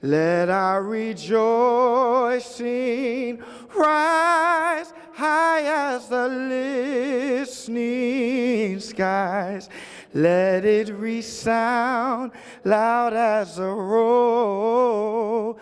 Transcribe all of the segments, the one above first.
Let our rejoicing rise high as the listening skies. Let it resound loud as a rolling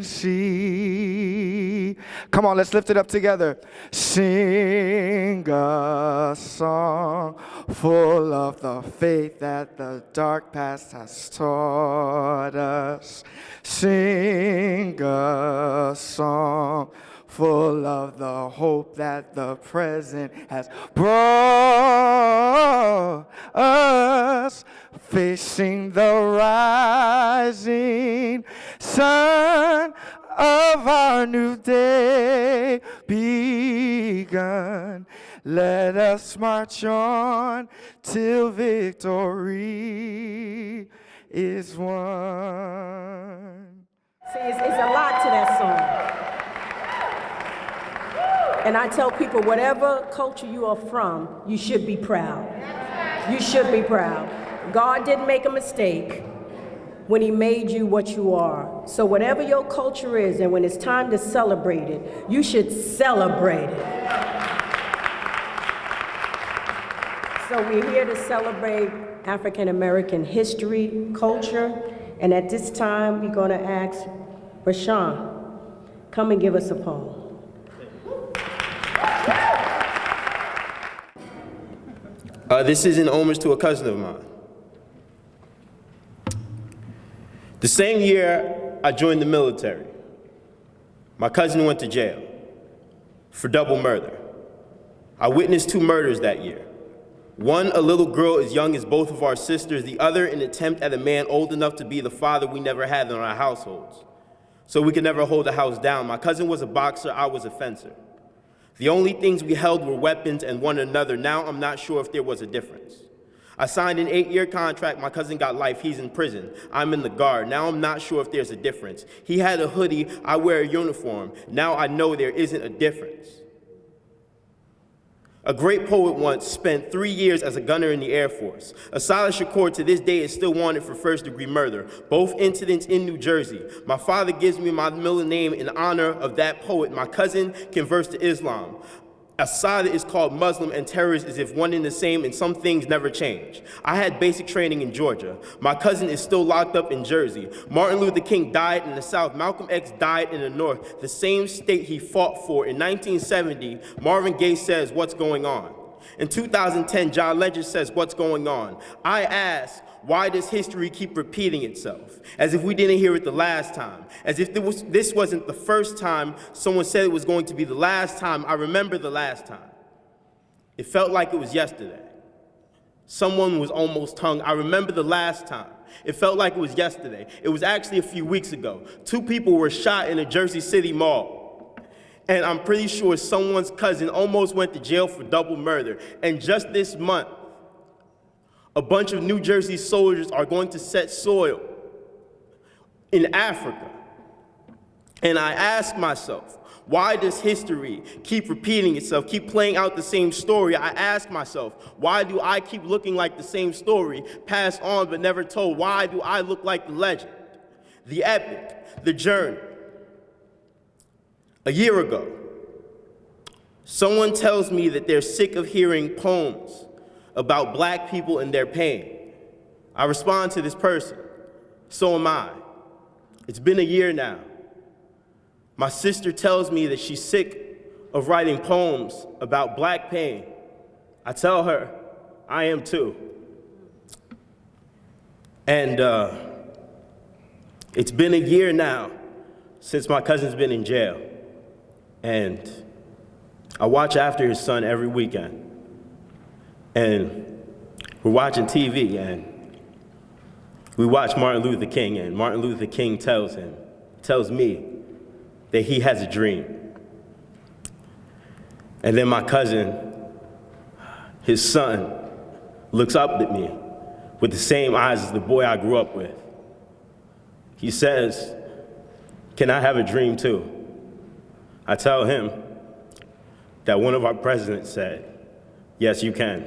sea. Come on, let's lift it up together. Sing a song full of the faith that the dark past has taught us. Sing a song full of the hope that the present has brought us, facing the rising sun of our new day begun. Let us march on till victory is won. See, it's a lot to that song. And I tell people, whatever culture you are from, you should be proud. You should be proud. God didn't make a mistake when he made you what you are. So whatever your culture is, and when it's time to celebrate it, you should celebrate it. So we're here to celebrate African American history, culture, and at this time, we're gonna ask Rashawn, come and give us a poem. This is in homage to a cousin of mine. The same year I joined the military, my cousin went to jail for double murder. I witnessed 2 murders that year. One, a little girl as young as both of our sisters. The other, an attempt at a man old enough to be the father we never had in our households. So we could never hold the house down. My cousin was a boxer, I was a fencer. The only things we held were weapons and one another. Now I'm not sure if there was a difference. I signed an 8-year contract, my cousin got life, he's in prison. I'm in the Guard, now I'm not sure if there's a difference. He had a hoodie, I wear a uniform. Now I know there isn't a difference. A great poet once spent 3 years as a gunner in the Air Force. Asada Shakur to this day is still wanted for first-degree murder, both incidents in New Jersey. My father gives me my middle name in honor of that poet. My cousin converts to Islam. Asada is called Muslim and terrorist is if one and the same, and some things never change. I had basic training in Georgia. My cousin is still locked up in Jersey. Martin Luther King died in the South. Malcolm X died in the North, the same state he fought for. In 1970, Marvin Gaye says, "What's going on?" In 2010, John Legend says, "What's going on?" I ask, why does history keep repeating itself? As if we didn't hear it the last time. As if this wasn't the first time someone said it was going to be the last time. I remember the last time. It felt like it was yesterday. Someone was almost hung. I remember the last time. It felt like it was yesterday. It was actually a few weeks ago. 2 people were shot in a Jersey City mall. And I'm pretty sure someone's cousin almost went to jail for double murder. And just this month, a bunch of New Jersey soldiers are going to set soil in Africa. And I ask myself, why does history keep repeating itself, keep playing out the same story? I ask myself, why do I keep looking like the same story, passed on but never told? Why do I look like the legend, the epic, the journey? A year ago, someone tells me that they're sick of hearing poems about black people and their pain. I respond to this person, so am I. It's been a year now. My sister tells me that she's sick of writing poems about black pain. I tell her, I am too. And it's been a year now since my cousin's been in jail. And I watch after his son every weekend. And we're watching TV, and we watch Martin Luther King, and Martin Luther King tells me that he has a dream. And then my cousin, his son, looks up at me with the same eyes as the boy I grew up with. He says, "Can I have a dream too?" I tell him that one of our presidents said, "Yes, you can."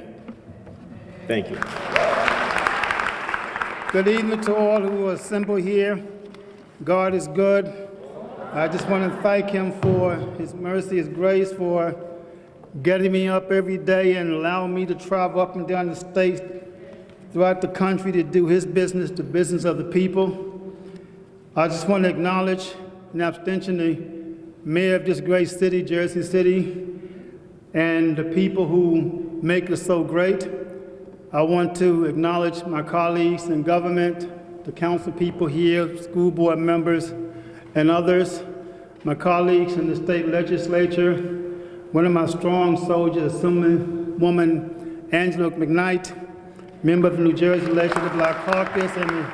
Thank you. Good evening to all who are assembled here. God is good. I just want to thank him for his mercy, his grace, for getting me up every day and allowing me to travel up and down the state, throughout the country to do his business, the business of the people. I just want to acknowledge in abstention the mayor of this great city, Jersey City, and the people who make it so great. I want to acknowledge my colleagues in government, the council people here, school board members, and others, my colleagues in the state legislature, one of my strong soldiers, Assemblywoman Angela McKnight, member of the New Jersey Legislative Black Caucus and the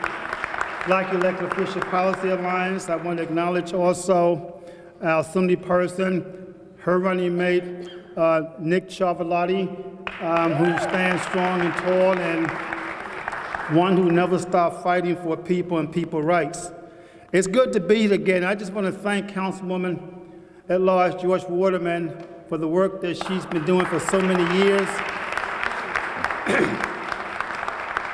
Black Elected Official Policy Alliance. I want to acknowledge also our Assembly person, her running mate, Nick Ciavalotti, who stands strong and tall and one who never stopped fighting for people and people's rights. It's good to be here again. I just want to thank Councilwoman at Large George Waterman for the work that she's been doing for so many years.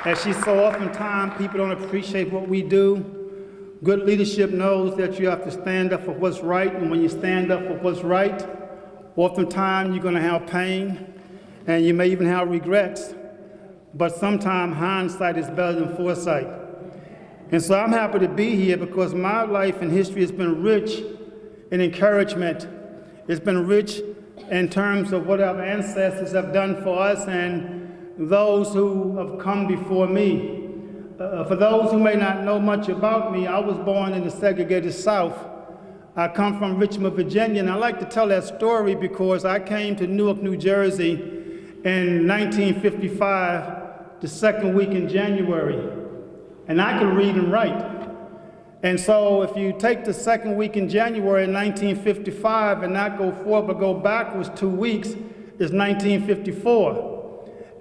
As she so oftentimes, people don't appreciate what we do. Good leadership knows that you have to stand up for what's right, and when you stand up for what's right, oftentimes you're going to have pain, and you may even have regrets. But sometimes hindsight is better than foresight. And so I'm happy to be here because my life and history has been rich in encouragement. It's been rich in terms of what our ancestors have done for us and those who have come before me. For those who may not know much about me, I was born in the segregated South. I come from Richmond, Virginia, and I like to tell that story because I came to Newark, New Jersey in 1955, the second week in January. And I could read and write. And so if you take the second week in January in 1955 and not go forward but go backwards 2 weeks, it's 1954.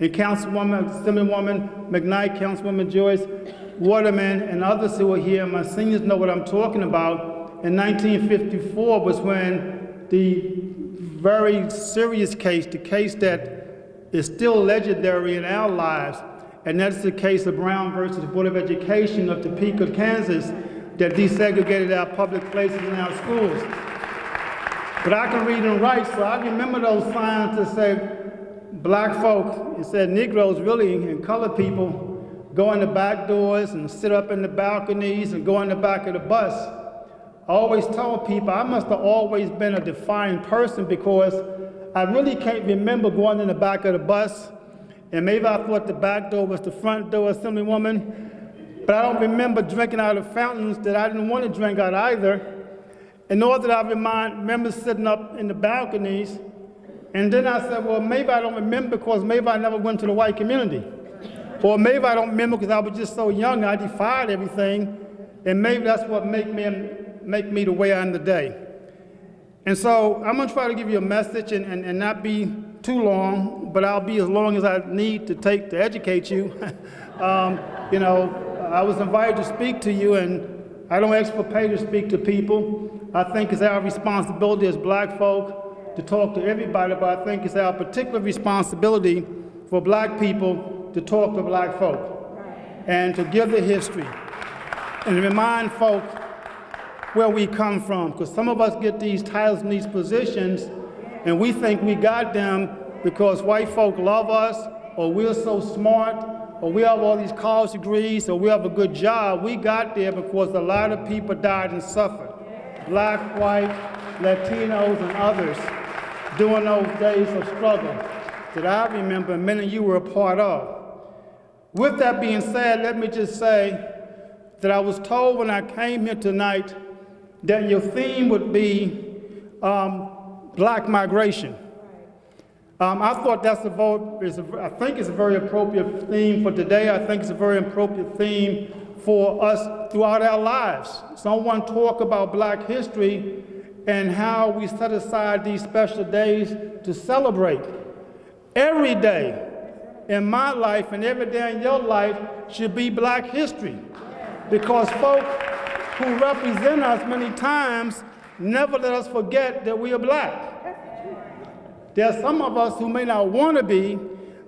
And Assemblywoman McKnight, Councilwoman Joyce Waterman, and others who are here, my seniors know what I'm talking about. In 1954 was when the very serious case, the case that is still legendary in our lives, and that's the case of Brown versus the Board of Education of Topeka, Kansas, that desegregated our public places in our schools. But I can read and write, so I remember those signs that say, black folk, it said Negroes really, and colored people, go in the back doors and sit up in the balconies and go in the back of the bus. I always told people I must have always been a defiant person because I really can't remember going in the back of the bus. And maybe I thought the back door was the front door, Assemblywoman, but I don't remember drinking out of fountains that I didn't want to drink out either. And nor did I remember sitting up in the balconies. And then I said, well, maybe I don't remember because maybe I never went to the white community. Or maybe I don't remember because I was just so young, I defied everything. And maybe that's what make me the way I am today. And so I'm gonna try to give you a message and not be too long, but I'll be as long as I need to take to educate you. You know, I was invited to speak to you, and I don't ask for pay to speak to people. I think it's our responsibility as black folk to talk to everybody, but I think it's our particular responsibility for black people to talk to black folk and to give the history and remind folk where we come from, because some of us get these titles and these positions and we think we got them because white folk love us, or we're so smart, or we have all these college degrees, or we have a good job. We got there because a lot of people died and suffered. Black, white, Latinos, and others during those days of struggle that I remember and many of you were a part of. With that being said, let me just say that I was told when I came here tonight that your theme would be black migration. I thought I think it's a very appropriate theme for today. I think it's a very appropriate theme for us throughout our lives. Someone talk about black history and how we set aside these special days to celebrate. Every day in my life and every day in your life should be black history, because folk who represent us many times never let us forget that we are black. There are some of us who may not want to be,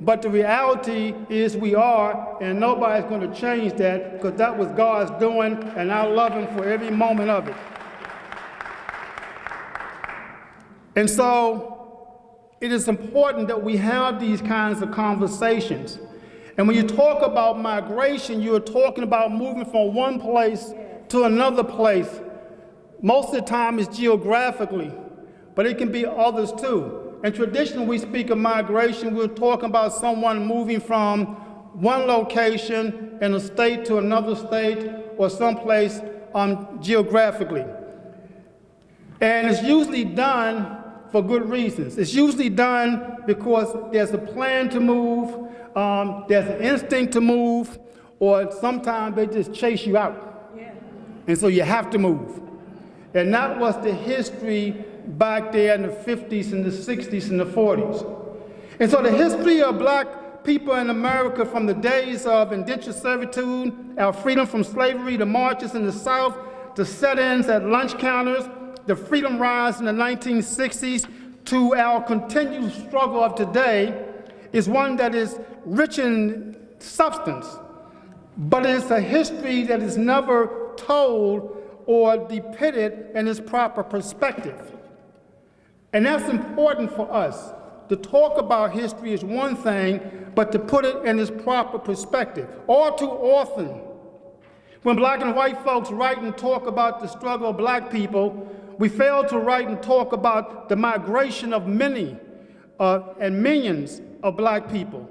but the reality is we are, and nobody's going to change that, because that was God's doing, and I love him for every moment of it. And so it is important that we have these kinds of conversations. And when you talk about migration, you're talking about moving from one place to another place. Most of the time it's geographically, but it can be others too. And traditionally we speak of migration, we're talking about someone moving from one location in a state to another state or someplace geographically. And it's usually done for good reasons. It's usually done because there's a plan to move, there's an instinct to move, or sometimes they just chase you out. Yeah. And so you have to move. And that was the history back there in the 50s and the 60s and the 40s. And so the history of black people in America from the days of indentured servitude, our freedom from slavery, the marches in the South, the set-ins at lunch counters, the freedom rise in the 1960s, to our continued struggle of today, is one that is rich in substance, but it's a history that is never told or depicted in its proper perspective. And that's important for us. To talk about history is one thing, but to put it in its proper perspective. All too often, when black and white folks write and talk about the struggle of black people, we fail to write and talk about the migration of many and millions of black people,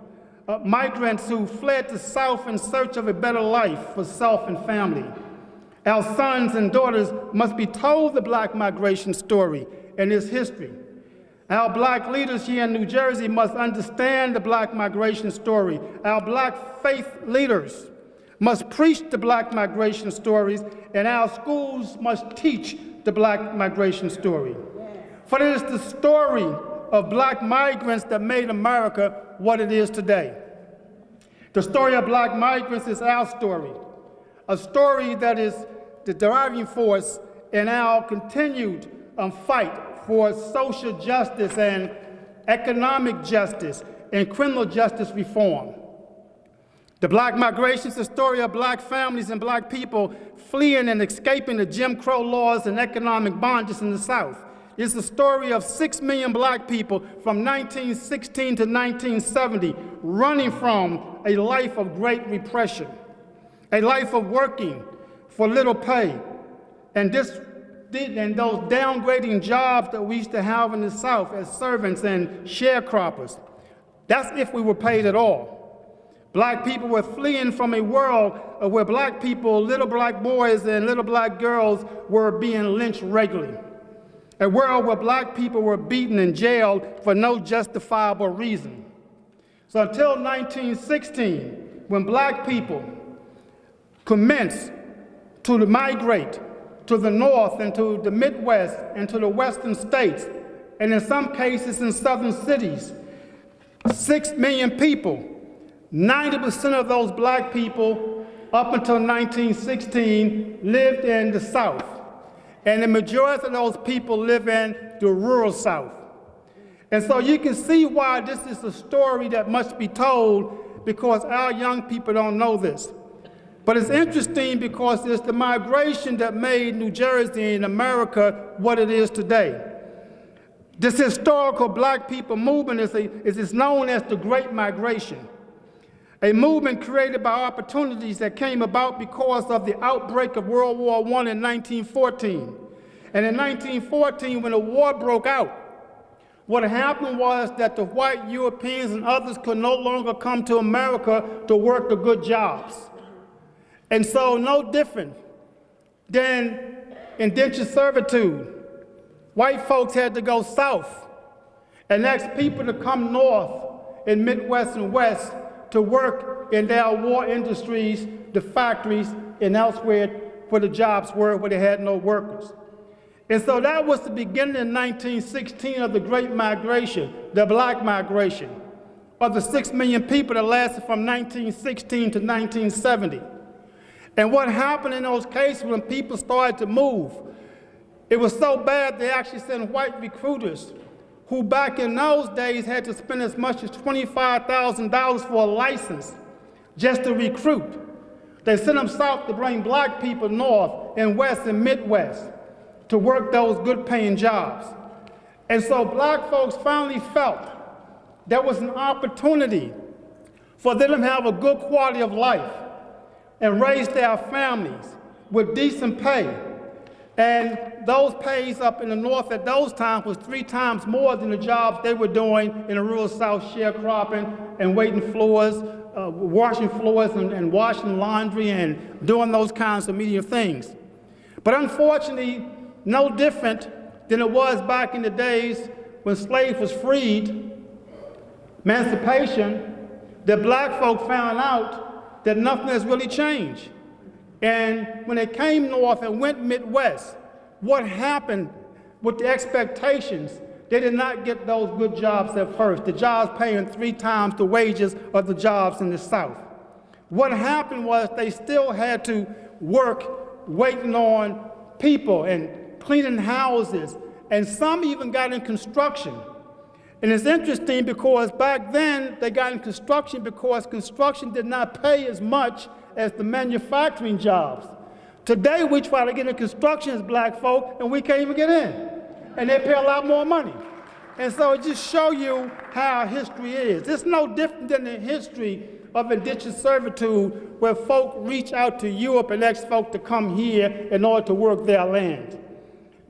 migrants who fled the South in search of a better life for self and family. Our sons and daughters must be told the black migration story and its history. Our black leaders here in New Jersey must understand the black migration story. Our black faith leaders must preach the black migration stories, and our schools must teach the black migration story. For it is the story of black migrants that made America what it is today. The story of black migrants is our story, a story that is the driving force in our continued fight for social justice and economic justice and criminal justice reform. The black migration is the story of black families and black people fleeing and escaping the Jim Crow laws and economic bondages in the South. It's the story of 6 million black people from 1916 to 1970 running from a life of great repression, a life of working for little pay, and those downgrading jobs that we used to have in the South as servants and sharecroppers. That's if we were paid at all. Black people were fleeing from a world where black people, little black boys and little black girls, were being lynched regularly. A world where black people were beaten and jailed for no justifiable reason. So until 1916, when black people commenced to migrate to the North and to the Midwest and to the Western states, and in some cases in southern cities, 6 million people, 90% of those black people up until 1916 lived in the South. And the majority of those people live in the rural South. And so you can see why this is a story that must be told, because our young people don't know this. But it's interesting because it's the migration that made New Jersey and America what it is today. This historical black people movement is known as the Great Migration, a movement created by opportunities that came about because of the outbreak of World War I in 1914. And in 1914, when the war broke out, what happened was that the white Europeans and others could no longer come to America to work the good jobs. And so no different than indentured servitude, white folks had to go south and ask people to come north in Midwest and West to work in their war industries, the factories, and elsewhere where the jobs were, where they had no workers. And so that was the beginning in 1916 of the Great Migration, the black migration, of the 6 million people that lasted from 1916 to 1970. And what happened in those cases when people started to move, it was so bad they actually sent white recruiters who back in those days had to spend as much as $25,000 for a license just to recruit. They sent them south to bring black people north and west and Midwest to work those good paying jobs. And so black folks finally felt there was an opportunity for them to have a good quality of life and raise their families with decent pay. And those pays up in the north at those times was 3 times more than the jobs they were doing in the rural south, sharecropping and waiting floors, washing floors and washing laundry and doing those kinds of medium things. But unfortunately, no different than it was back in the days when slaves was freed, emancipation, that black folk found out that nothing has really changed. And when they came north and went Midwest, what happened with the expectations? They did not get those good jobs at first. The jobs paying 3 times the wages of the jobs in the South. What happened was they still had to work waiting on people and cleaning houses, and some even got in construction. And it's interesting because back then they got in construction because construction did not pay as much as the manufacturing jobs. Today we try to get in construction as black folk and we can't even get in. And they pay a lot more money. And so it just shows you how our history is. It's no different than the history of indentured servitude where folk reach out to Europe and ask folk to come here in order to work their land,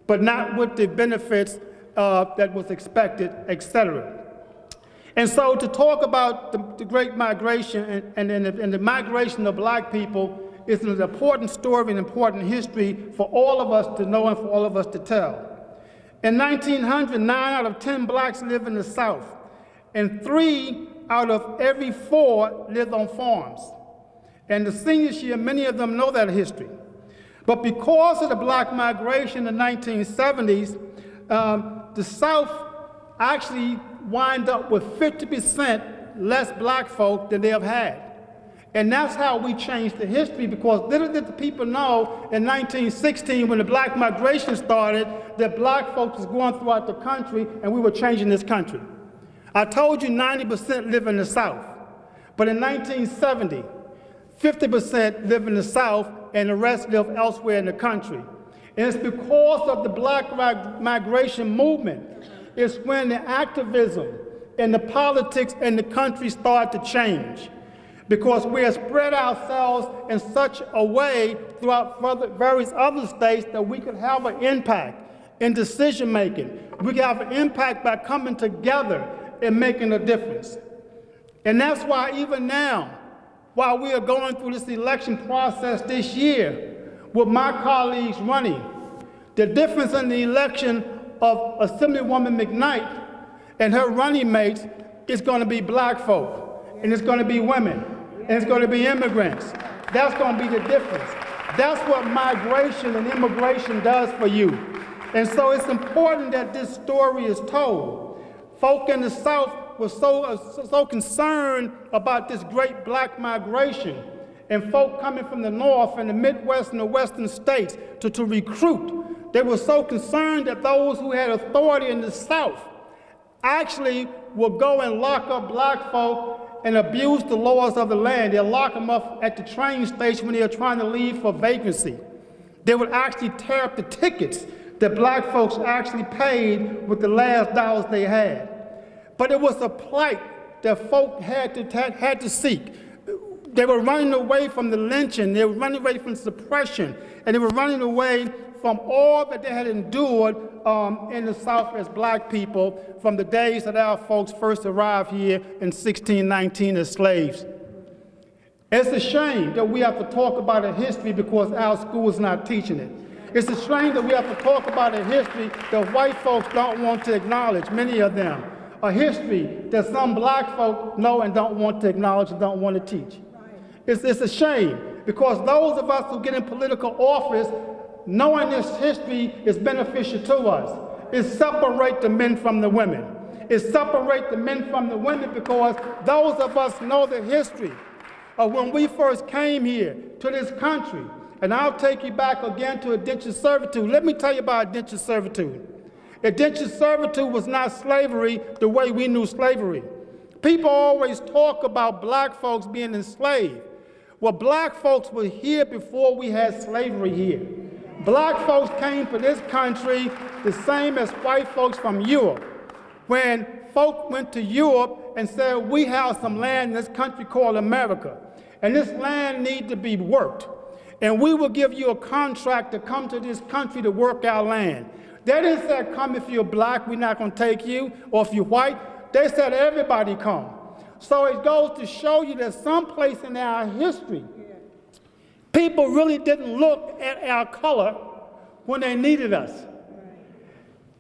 but not with the benefits that was expected, etc. And so to talk about the Great Migration and the migration of black people is an important story and important history for all of us to know and for all of us to tell. In 1900, 9 out of 10 blacks lived in the South, and 3 out of every 4 lived on farms. And the seniors here, many of them know that history. But because of the black migration in the 1970s, the South actually wind up with 50% less black folk than they have had. And that's how we changed the history, because little did the people know in 1916 when the black migration started that black folks was going throughout the country and we were changing this country. I told you 90% live in the South, but in 1970, 50% live in the South and the rest live elsewhere in the country. And it's because of the black migration movement. It's when the activism and the politics in the country started to change. Because we have spread ourselves in such a way throughout various other states that we could have an impact in decision making. We can have an impact by coming together and making a difference. And that's why even now, while we are going through this election process this year, with my colleagues running, the difference in the election of Assemblywoman McKnight and her running mates is going to be black folk, and it's going to be women, and it's going to be immigrants. That's going to be the difference. That's what migration and immigration does for you. And so it's important that this story is told. Folk in the South were so concerned about this great black migration, and folk coming from the North and the Midwest and the Western states to recruit. They were so concerned that those who had authority in the South actually would go and lock up black folk and abuse the laws of the land. They'll lock them up at the train station when they're trying to leave for vacancy. They would actually tear up the tickets that black folks actually paid with the last dollars they had. But it was a plight that folk had to seek. They were running away from the lynching, they were running away from suppression, and they were running away from all that they had endured in the South as black people from the days that our folks first arrived here in 1619 as slaves. It's a shame that we have to talk about a history because our school is not teaching it. It's a shame that we have to talk about a history that white folks don't want to acknowledge, many of them. A history that some black folk know and don't want to acknowledge and don't want to teach. It's a shame because those of us who get in political office, knowing this history is beneficial to us. It separates the men from the women. It separates the men from the women because those of us know the history of when we first came here to this country. And I'll take you back again to indentured servitude. Let me tell you about indentured servitude. Indentured servitude was not slavery the way we knew slavery. People always talk about black folks being enslaved. Well, black folks were here before we had slavery here. Black folks came to this country the same as white folks from Europe. When folk went to Europe and said, we have some land in this country called America, and this land needs to be worked, and we will give you a contract to come to this country to work our land. They didn't say, come if you're black, we're not going to take you, or if you're white. They said, everybody come. So it goes to show you that someplace in our history, people really didn't look at our color when they needed us.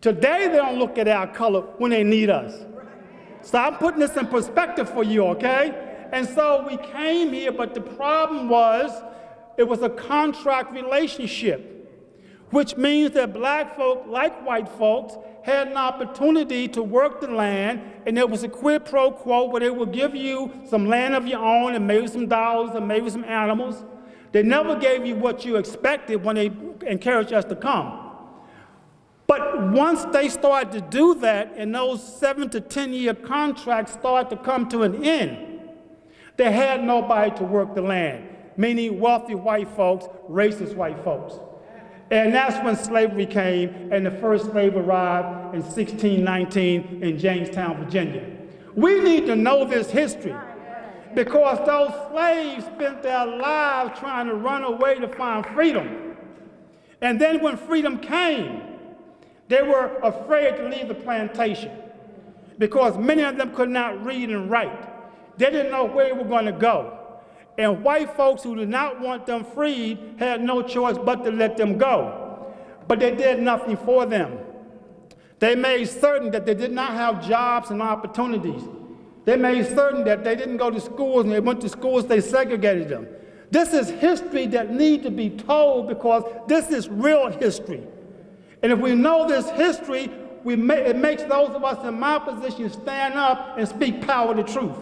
Today, they don't look at our color when they need us. So I'm putting this in perspective for you, okay? And so we came here, but the problem was, it was a contract relationship, which means that black folk, like white folks, had an opportunity to work the land, and there was a quid pro quo where they would give you some land of your own and maybe some dollars and maybe some animals. They never gave you what you expected when they encouraged us to come. But once they started to do that, and those 7 to 10 year contracts started to come to an end, they had nobody to work the land, meaning wealthy white folks, racist white folks. And that's when slavery came, and the first slave arrived in 1619 in Jamestown, Virginia. We need to know this history, because those slaves spent their lives trying to run away to find freedom. And then when freedom came, they were afraid to leave the plantation because many of them could not read and write. They didn't know where they were going to go. And white folks who did not want them freed had no choice but to let them go. But they did nothing for them. They made certain that they did not have jobs and opportunities. They made certain that they didn't go to schools, and they went to schools, they segregated them. This is history that needs to be told, because this is real history. And if we know this history, it makes those of us in my position stand up and speak power to truth.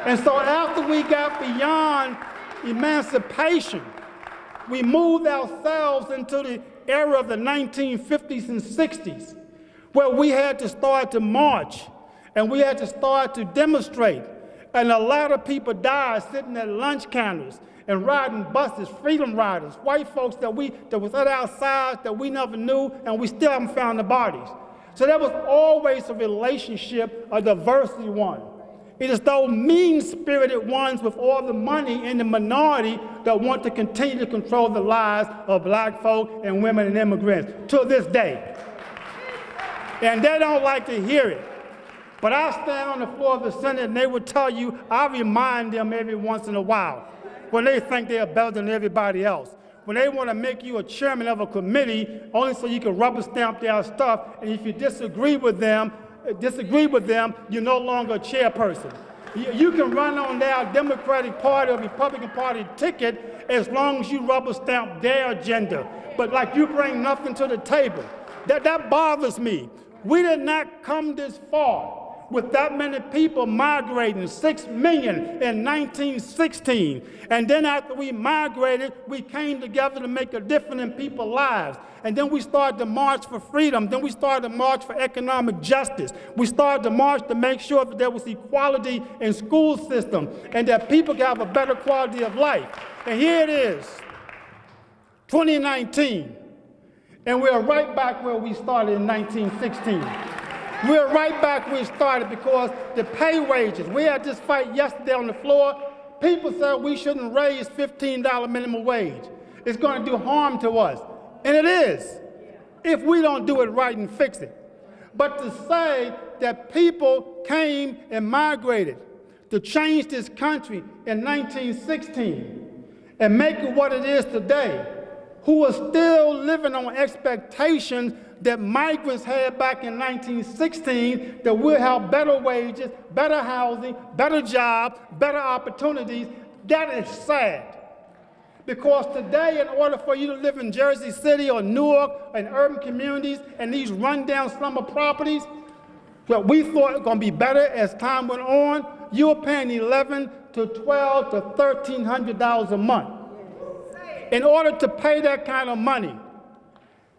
And so after we got beyond emancipation, we moved ourselves into the era of the 1950s and 60s, where we had to start to march, and we had to start to demonstrate. And a lot of people died sitting at lunch counters and riding buses, freedom riders, white folks that was at our sides that we never knew, and we still haven't found the bodies. So there was always a relationship, a diversity one. It is those mean-spirited ones with all the money in the minority that want to continue to control the lives of black folk and women and immigrants to this day. And they don't like to hear it. But I stand on the floor of the Senate, and they would tell you, I remind them every once in a while, when they think they are better than everybody else, when they want to make you a chairman of a committee only so you can rubber stamp their stuff, and if you disagree with them, you're no longer a chairperson. You can run on their Democratic Party or Republican Party ticket as long as you rubber stamp their agenda. But like, you bring nothing to the table. That bothers me. We did not come this far with that many people migrating, 6 million in 1916. And then after we migrated, we came together to make a difference in people's lives. And then we started to march for freedom. Then we started to march for economic justice. We started to march to make sure that there was equality in school system and that people could have a better quality of life. And here it is, 2019, and we're right back where we started in 1916. We're right back where we started, because the pay wages, we had this fight yesterday on the floor. People said we shouldn't raise $15 minimum wage. It's going to do harm to us. And it is, if we don't do it right and fix it. But to say that people came and migrated to change this country in 1916 and make it what it is today, who are still living on expectations that migrants had back in 1916, that we'll have better wages, better housing, better jobs, better opportunities, that is sad. Because today, in order for you to live in Jersey City or Newark and urban communities and these rundown slumber properties, what we thought was going to be better as time went on, you were paying $1,100 to $1,200 to $1,300 a month. In order to pay that kind of money,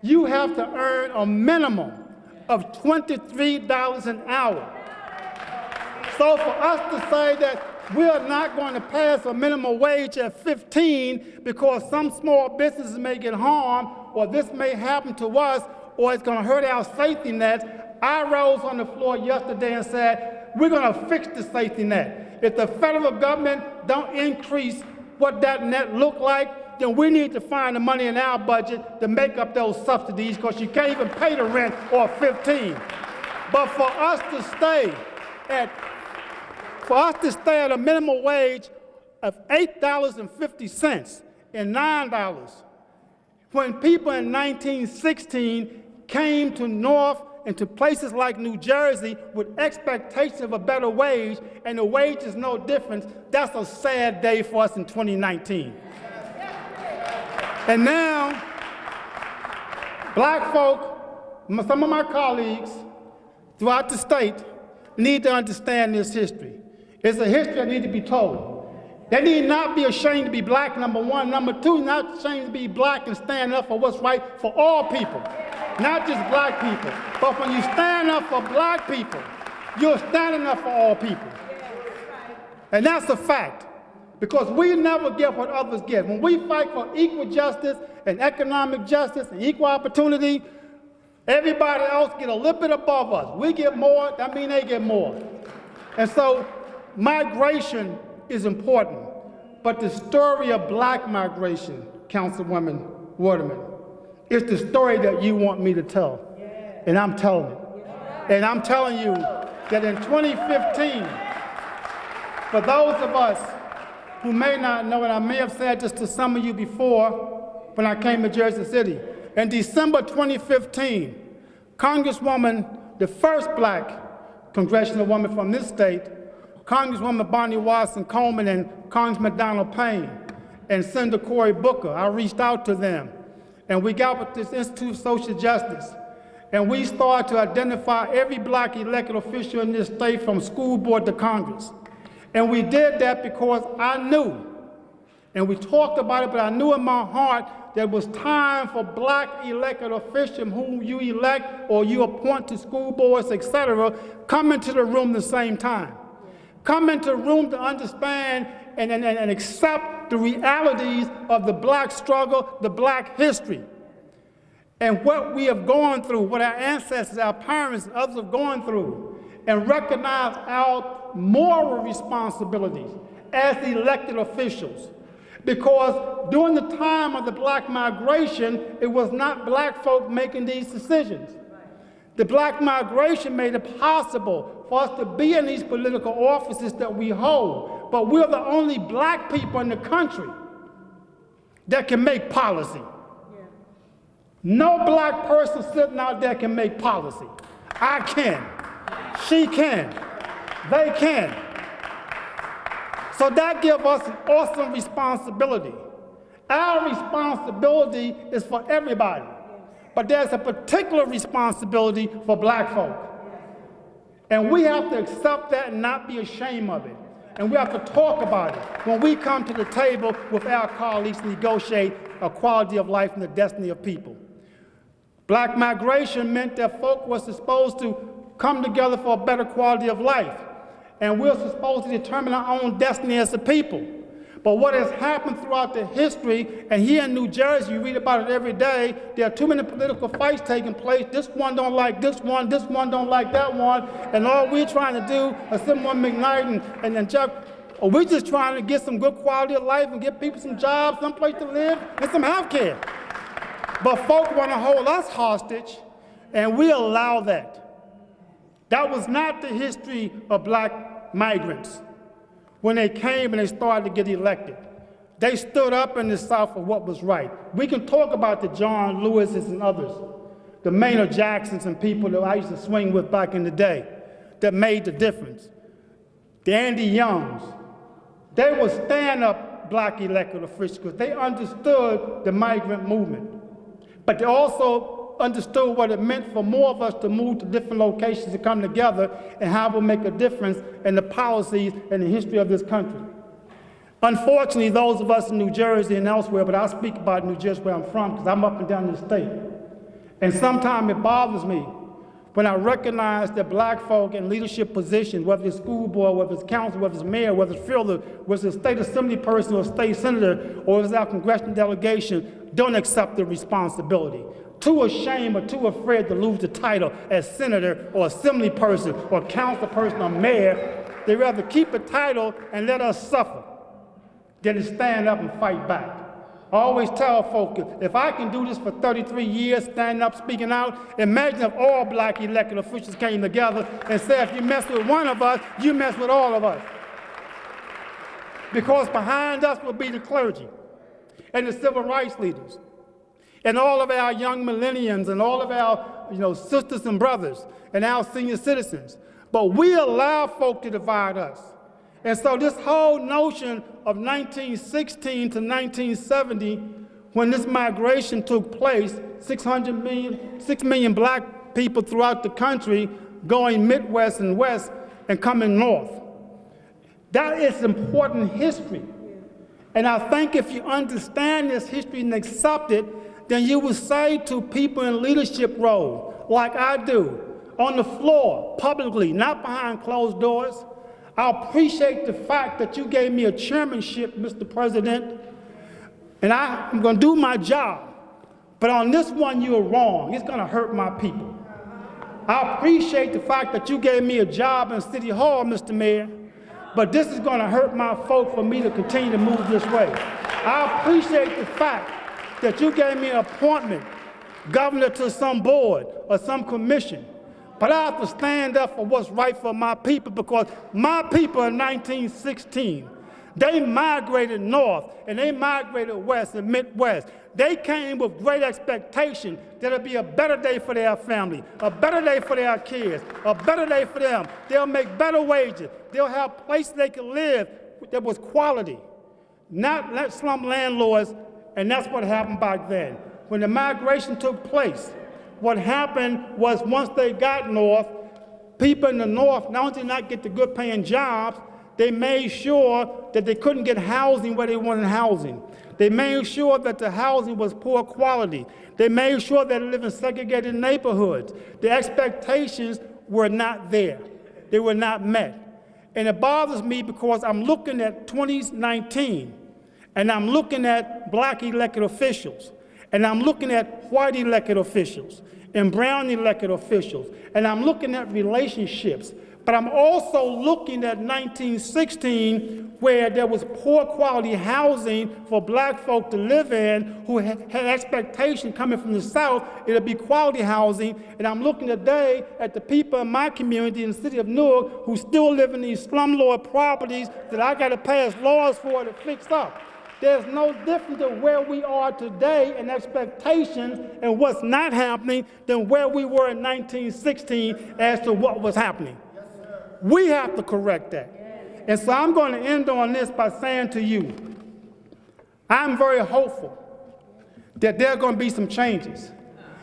you have to earn a minimum of $23 an hour. So for us to say that we are not going to pass a minimum wage at 15 because some small businesses may get harmed, or this may happen to us, or it's going to hurt our safety net, I rose on the floor yesterday and said, we're going to fix the safety net. If the federal government don't increase what that net look like, then we need to find the money in our budget to make up those subsidies, because you can't even pay the rent or 15. But for us to stay at a minimum wage of $8.50 and $9, when people in 1916 came to North and to places like New Jersey with expectations of a better wage, and the wage is no different, that's a sad day for us in 2019. And now, black folk, some of my colleagues throughout the state, need to understand this history. It's a history that needs to be told. They need not be ashamed to be black, number one. Number two, not ashamed to be black and stand up for what's right for all people, not just black people. But when you stand up for black people, you're standing up for all people. And that's a fact, because we never get what others get. When we fight for equal justice and economic justice and equal opportunity, everybody else get a little bit above us. We get more, that means they get more. And so migration is important, but the story of black migration, Councilwoman Waterman, is the story that you want me to tell, and I'm telling it. And I'm telling you that in 2015, for those of us who may not know, and I may have said this to some of you before when I came to Jersey City, in December 2015, Congresswoman, the first black congressional woman from this state, Congresswoman Bonnie Watson Coleman and Congressman Donald Payne and Senator Cory Booker, I reached out to them, and we got with this Institute of Social Justice, and we started to identify every black elected official in this state from school board to Congress. And we did that because I knew, and we talked about it, but I knew in my heart that it was time for black elected officials whom you elect or you appoint to school boards, etc., come into the room at the same time. Come into the room to understand and accept the realities of the black struggle, the black history, and what we have gone through, what our ancestors, our parents, and others have gone through, and recognize our moral responsibilities as elected officials. Because during the time of the black migration, it was not black folk making these decisions. The black migration made it possible for us to be in these political offices that we hold. But we're the only black people in the country that can make policy. No black person sitting out there can make policy. I can. She can. They can. So that gives us an awesome responsibility. Our responsibility is for everybody. But there's a particular responsibility for black folk. And we have to accept that and not be ashamed of it. And we have to talk about it when we come to the table with our colleagues to negotiate a quality of life and the destiny of people. Black migration meant that folk were supposed to come together for a better quality of life. And we're supposed to determine our own destiny as a people. But what has happened throughout the history, and here in New Jersey, you read about it every day, there are too many political fights taking place. This one don't like this one don't like that one, and all we're trying to do is someone McKnight and Jeff, or we're just trying to get some good quality of life and get people some jobs, some place to live, and some health care. But folk want to hold us hostage, and we allow that. That was not the history of black migrants. When they came and they started to get elected, they stood up in the South for what was right. We can talk about the John Lewises and others, the Maynard Jacksons and people that I used to swing with back in the day that made the difference. The Andy Youngs. They were stand-up black elected officials because they understood the migrant movement. But they also understood what it meant for more of us to move to different locations to come together and how we'll make a difference in the policies and the history of this country. Unfortunately, those of us in New Jersey and elsewhere, but I'll speak about New Jersey where I'm from because I'm up and down the state. And sometimes it bothers me when I recognize that black folk in leadership positions, whether it's school board, whether it's council, whether it's mayor, whether it's fielder, whether it's a state assembly person or a state senator, or it's our congressional delegation, don't accept the responsibility. Too ashamed or too afraid to lose the title as senator or assembly person or council person or mayor. They rather keep a title and let us suffer than to stand up and fight back. I always tell folks, if I can do this for 33 years, standing up, speaking out, imagine if all black elected officials came together and said, if you mess with one of us, you mess with all of us. Because behind us will be the clergy and the civil rights leaders and all of our young millennials and all of our sisters and brothers and our senior citizens. But we allow folk to divide us. And so this whole notion of 1916 to 1970, when this migration took place, 6 million black people throughout the country going Midwest and West and coming north. That is important history. And I think if you understand this history and accept it, then you will say to people in leadership roles, like I do, on the floor, publicly, not behind closed doors, I appreciate the fact that you gave me a chairmanship, Mr. President, and I'm going to do my job. But on this one, you're wrong. It's going to hurt my people. I appreciate the fact that you gave me a job in City Hall, Mr. Mayor, but this is going to hurt my folk for me to continue to move this way. I appreciate the fact that you gave me an appointment, governor to some board or some commission, but I have to stand up for what's right for my people, because my people in 1916, they migrated north and they migrated west and Midwest. They came with great expectation that it'll be a better day for their family, a better day for their kids, a better day for them. They'll make better wages. They'll have places they can live that was quality, not slum landlords, and that's what happened back then. When the migration took place, what happened was once they got north, people in the north not only did not get the good paying jobs, they made sure that they couldn't get housing where they wanted housing. They made sure that the housing was poor quality. They made sure that they lived in segregated neighborhoods. The expectations were not there. They were not met. And it bothers me because I'm looking at 2019, and I'm looking at black elected officials, and I'm looking at white elected officials and brown elected officials, and I'm looking at relationships. But I'm also looking at 1916, where there was poor quality housing for black folk to live in, who had expectation coming from the South, it'll be quality housing. And I'm looking today at the people in my community in the city of Newark who still live in these slumlord properties that I got to pass laws for to fix up. There's no difference to where we are today in expectations and what's not happening than where we were in 1916 as to what was happening. We have to correct that. And so I'm going to end on this by saying to you, I'm very hopeful that there are going to be some changes.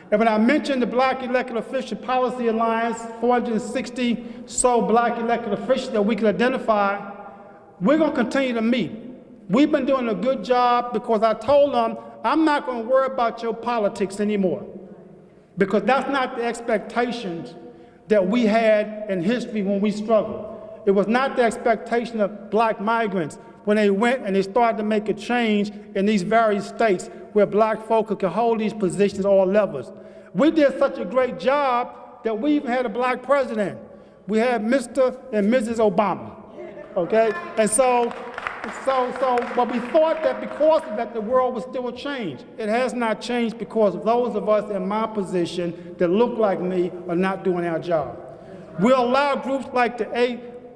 And when I mentioned the Black Elected Official Policy Alliance, 460 so black elected officials that we can identify, we're going to continue to meet. We've been doing a good job because I told them, I'm not going to worry about your politics anymore, because that's not the expectations that we had in history when we struggled. It was not the expectation of black migrants when they went and they started to make a change in these various states where black folk could hold these positions at all levels. We did such a great job that we even had a black president. We had Mr. and Mrs. Obama, okay? And but we thought that because of that, the world would still change. It has not changed because those of us in my position that look like me are not doing our job. We allow groups like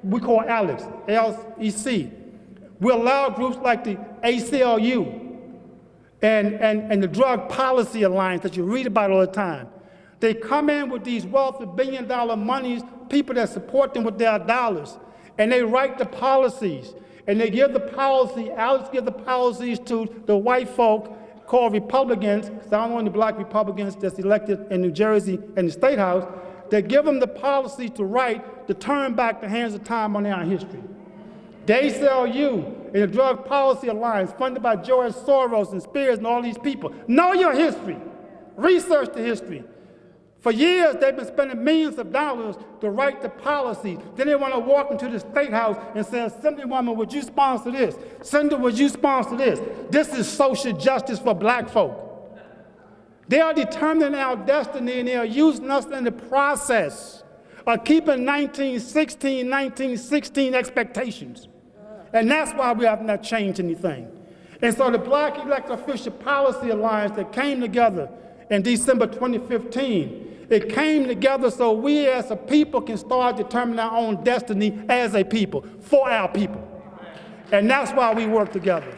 we call ALEC, LEC. We allow groups like the ACLU and the Drug Policy Alliance that you read about all the time. They come in with these wealthy billion-dollar monies, people that support them with their dollars, and they write the policies. And they give the policy, Alex gives the policies to the white folk called Republicans, because I don't know any black Republicans that's elected in New Jersey in the State House. They give them the policy to write to turn back the hands of time on our history. The ACLU and the Drug Policy Alliance, funded by George Soros and Spears and all these people. Know your history. Research the history. For years, they've been spending millions of dollars to write the policies. Then they want to walk into the State House and say, Assemblywoman, would you sponsor this? Senator, would you sponsor this? This is social justice for black folk. They are determining our destiny, and they are using us in the process of keeping 1916 expectations. And that's why we have not changed anything. And so the Black Elected Official Policy Alliance that came together in December 2015, it came together so we as a people can start determining our own destiny as a people, for our people. And that's why we work together.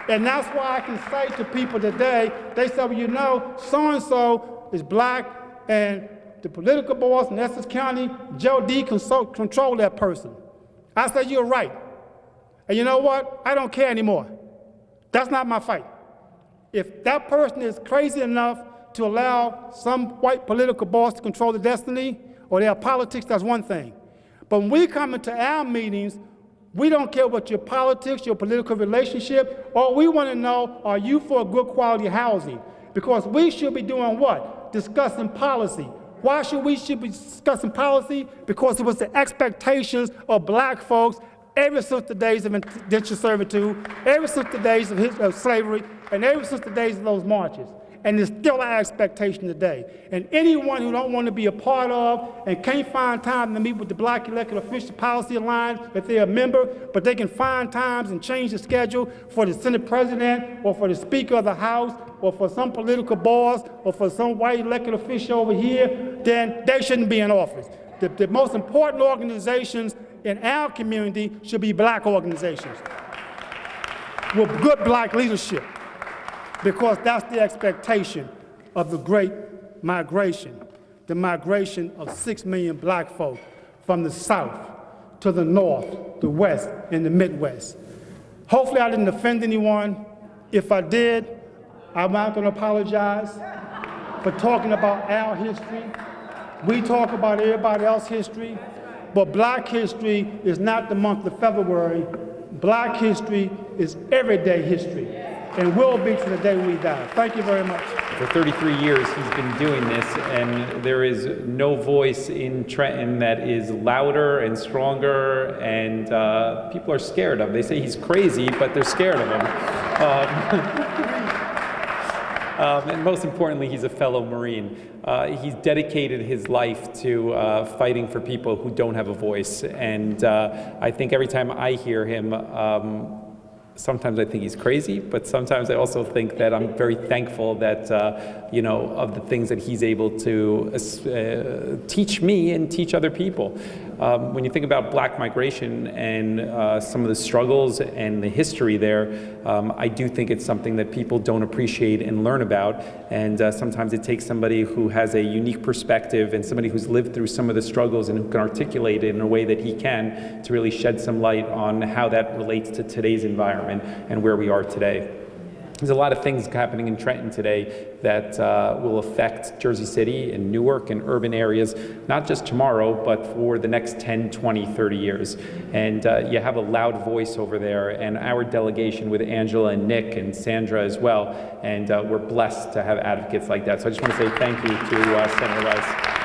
And that's why I can say to people today, they say, well, you know, so-and-so is black, and the political boss in Essex County, Joe D, control that person. I say, you're right. And you know what? I don't care anymore. That's not my fight. If that person is crazy enough to allow some white political boss to control the destiny or their politics, that's one thing. But when we come into our meetings, we don't care what your politics, your political relationship. All we want to know, are you for good quality housing? Because we should be doing what? Discussing policy. Why should we be discussing policy? Because it was the expectations of black folks ever since the days of indentured servitude, ever since the days of slavery, and ever since the days of those marches. And it's still our expectation today. And anyone who don't want to be a part of and can't find time to meet with the Black Elected Official Policy Alliance, if they're a member, but they can find times and change the schedule for the Senate President or for the Speaker of the House or for some political boss or for some white elected official over here, then they shouldn't be in office. The most important organizations in our community should be black organizations with good black leadership, because that's the expectation of the great migration, the migration of 6 million black folk from the South to the North, the West, and the Midwest. Hopefully I didn't offend anyone. If I did, I'm not going to apologize for talking about our history. We talk about everybody else's history, but black history is not the month of February. Black history is everyday history, and will be to the day we die. Thank you very much. For 33 years, he's been doing this, and there is no voice in Trenton that is louder and stronger, and people are scared of. They say he's crazy, but they're scared of him. And most importantly, he's a fellow Marine. He's dedicated his life to fighting for people who don't have a voice, and I think every time I hear him, sometimes I think he's crazy, but sometimes I also think that I'm very thankful that, of the things that he's able to teach me and teach other people. When you think about black migration and some of the struggles and the history there, I do think it's something that people don't appreciate and learn about. And sometimes it takes somebody who has a unique perspective and somebody who's lived through some of the struggles and who can articulate it in a way that he can to really shed some light on how that relates to today's environment and where we are today. There's a lot of things happening in Trenton today that will affect Jersey City and Newark and urban areas, not just tomorrow, but for the next 10, 20, 30 years. And you have a loud voice over there, and our delegation with Angela and Nick and Sandra as well, and we're blessed to have advocates like that. So I just want to say thank you to Senator Rice.